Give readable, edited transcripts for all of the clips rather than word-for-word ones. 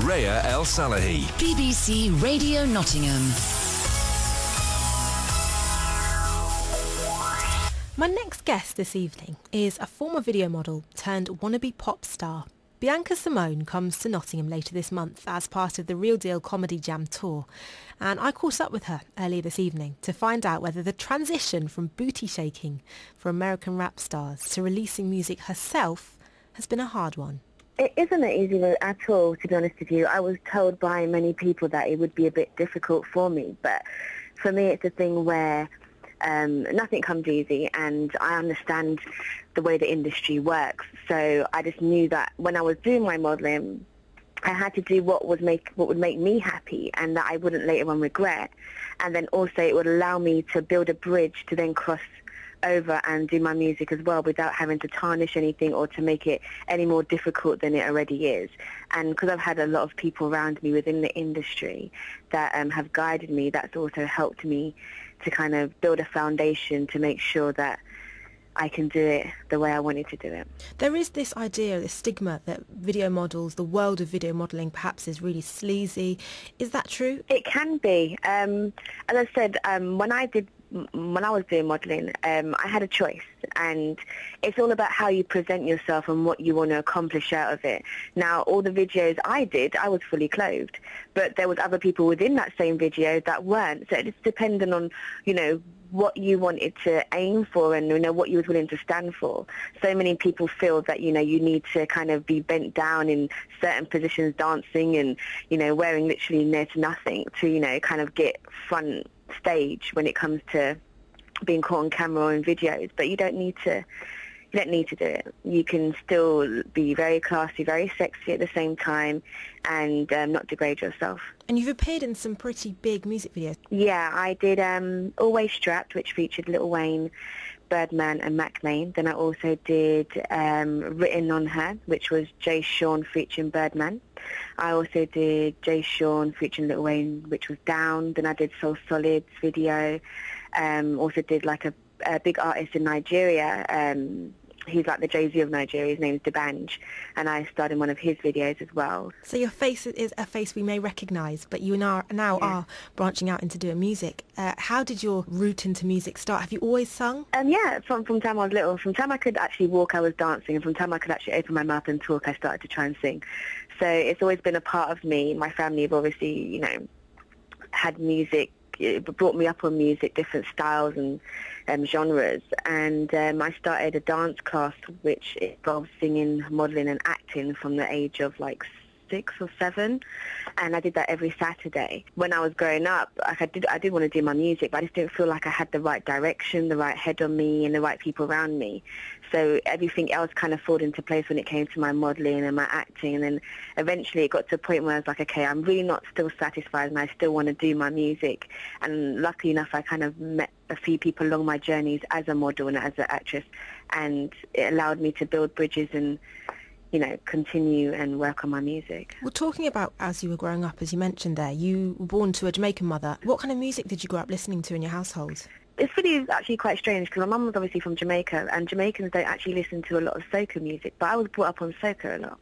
Reya El-Salahi. BBC Radio Nottingham. My next guest this evening is a former video model turned wannabe pop star. Bianca Simmone comes to Nottingham later this month as part of the Real Deal Comedy Jam tour, and I caught up with her earlier this evening to find out whether the transition from booty shaking for American rap stars to releasing music herself has been a hard one. It isn't an easy road at all, to be honest with you. I was told by many people that it would be a bit difficult for me, but for me it's a thing where nothing comes easy, and I understand the way the industry works. So I just knew that when I was doing my modelling, I had to do what would make me happy, and that I wouldn't later on regret. And then also it would allow me to build a bridge to then cross over and do my music as well without having to tarnish anything or to make it any more difficult than it already is. And because I've had a lot of people around me within the industry that have guided me, that's also helped me to kind of build a foundation to make sure that I can do it the way I wanted to do it. There is this idea, this stigma that video models, the world of video modelling perhaps is really sleazy. Is that true? It can be. As I said, when I was doing modelling, I had a choice, and it's all about how you present yourself and what you want to accomplish out of it. Now, all the videos I did, I was fully clothed, but there was other people within that same video that weren't. So it just depended on, what you wanted to aim for and, what you was willing to stand for. So many people feel that, you need to kind of be bent down in certain positions dancing and, wearing literally near to nothing to, kind of get front stage when it comes to being caught on camera or in videos. But you don't need to do it. You can still be very classy, very sexy at the same time, and not degrade yourself. And you've appeared in some pretty big music videos. Yeah, I did Always Strapped, which featured Lil Wayne, Birdman and Mac Main. Then I also did Written on Her, which was Jay Sean featuring Birdman. I also did Jay Sean featuring Lil Wayne, which was Down. Then I did Soul Solid's video. Also did like a big artist in Nigeria. He's like the Jay-Z of Nigeria. His name's D'banj, and I starred in one of his videos as well. So your face is a face we may recognise, but you now are branching out into doing music. How did your route into music start? Have you always sung? Yeah, from the time I was little. From the time I could actually walk, I was dancing, and from the time I could actually open my mouth and talk, I started to try and sing. So it's always been a part of me. My family have obviously, had music. It brought me up on music, different styles and genres, and I started a dance class which involved singing, modelling and acting from the age of like 6 or 7, and I did that every Saturday. When I was growing up, I did want to do my music, but I just didn't feel like I had the right direction, the right head on me and the right people around me. So everything else kind of fell into place when it came to my modelling and my acting, and then eventually it got to a point where I was like, okay, I'm really not still satisfied and I still want to do my music. And luckily enough, I kind of met a few people along my journeys as a model and as an actress, and it allowed me to build bridges and continue and work on my music. Well, talking about as you were growing up, as you mentioned there, you were born to a Jamaican mother. What kind of music did you grow up listening to in your household? It's really actually quite strange because my mum was obviously from Jamaica, and Jamaicans don't actually listen to a lot of soca music, but I was brought up on soca a lot.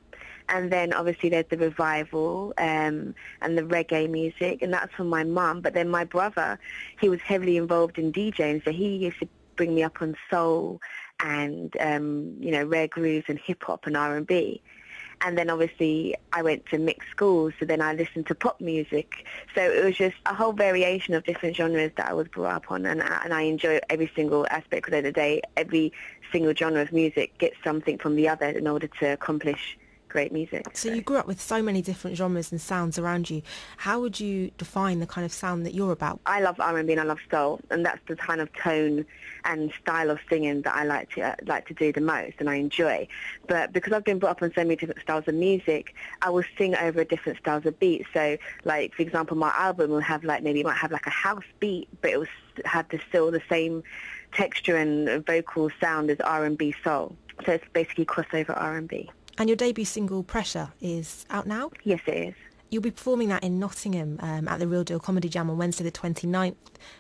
And then obviously there's the revival and the reggae music, and that's from my mum. But then my brother, he was heavily involved in DJing, so he used to bring me up on soul and rare grooves and hip hop and R&B. And then obviously I went to mixed schools, so then I listened to pop music. So it was just a whole variation of different genres that I was brought up on, and I enjoy every single aspect, because at the end of the day, every single genre of music gets something from the other in order to accomplish great music. So you grew up with so many different genres and sounds around you. How would you define the kind of sound that you're about? I love R&B and I love soul, and that's the kind of tone and style of singing that I like to do the most and I enjoy. But because I've been brought up on so many different styles of music, I will sing over different styles of beats. So like, for example, my album will have like, maybe it might have like a house beat, but it will have still the same texture and vocal sound as R&B soul. So it's basically crossover R&B. And your debut single, Pressure, is out now? Yes, it is. You'll be performing that in Nottingham at the Real Deal Comedy Jam on Wednesday the 29th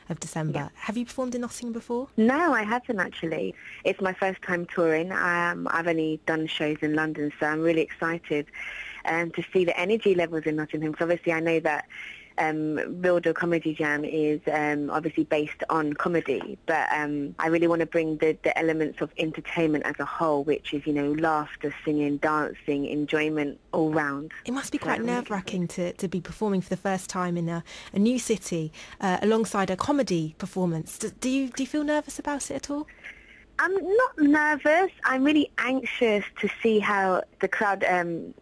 of December. Yeah. Have you performed in Nottingham before? No, I haven't actually. It's my first time touring. I've only done shows in London, so I'm really excited. to see the energy levels in Nottingham. Because obviously I know that Real Deal Comedy Jam is obviously based on comedy, but I really want to bring the elements of entertainment as a whole, which is, laughter, singing, dancing, enjoyment all round. It must be quite nerve-wracking to be performing for the first time in a new city alongside a comedy performance. Do you feel nervous about it at all? I'm not nervous. I'm really anxious to see how the crowd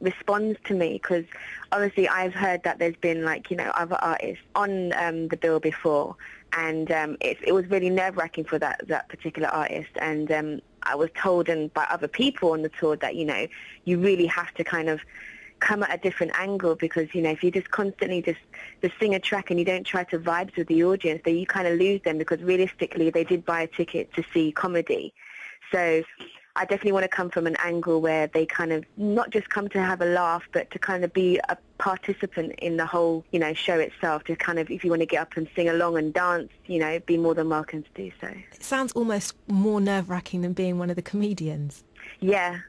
responds to me, because obviously I've heard that there's been other artists on the bill before, and it was really nerve-wracking for that particular artist. And I was told by other people on the tour that you really have to kind of come at a different angle, because if you just constantly just sing a track and you don't try to vibe with the audience, then you kind of lose them, because realistically they did buy a ticket to see comedy. So I definitely want to come from an angle where they kind of not just come to have a laugh, but to kind of be a participant in the whole show itself, to kind of, if you want to get up and sing along and dance, be more than welcome to do so. It sounds almost more nerve-wracking than being one of the comedians. Yeah,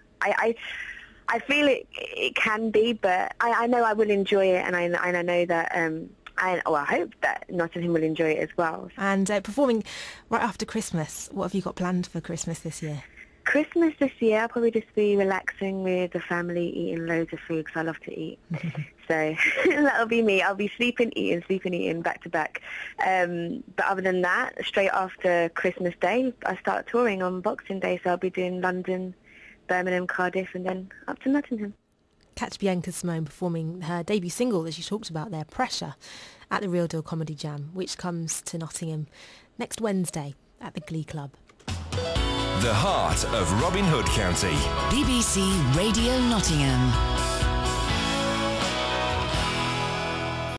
I feel it can be, but I know I will enjoy it, and I know that I hope that Nottingham will enjoy it as well. And performing right after Christmas, what have you got planned for Christmas this year? Christmas this year, I'll probably just be relaxing with the family, eating loads of food, because I love to eat. So that'll be me. I'll be sleeping, eating back to back. But other than that, straight after Christmas Day, I start touring on Boxing Day, so I'll be doing London, Birmingham, Cardiff, and then up to Nottingham. Catch Bianca Simmone performing her debut single, as you talked about there, Pressure, at the Real Deal Comedy Jam, which comes to Nottingham next Wednesday at the Glee Club. The heart of Robin Hood County. BBC Radio Nottingham.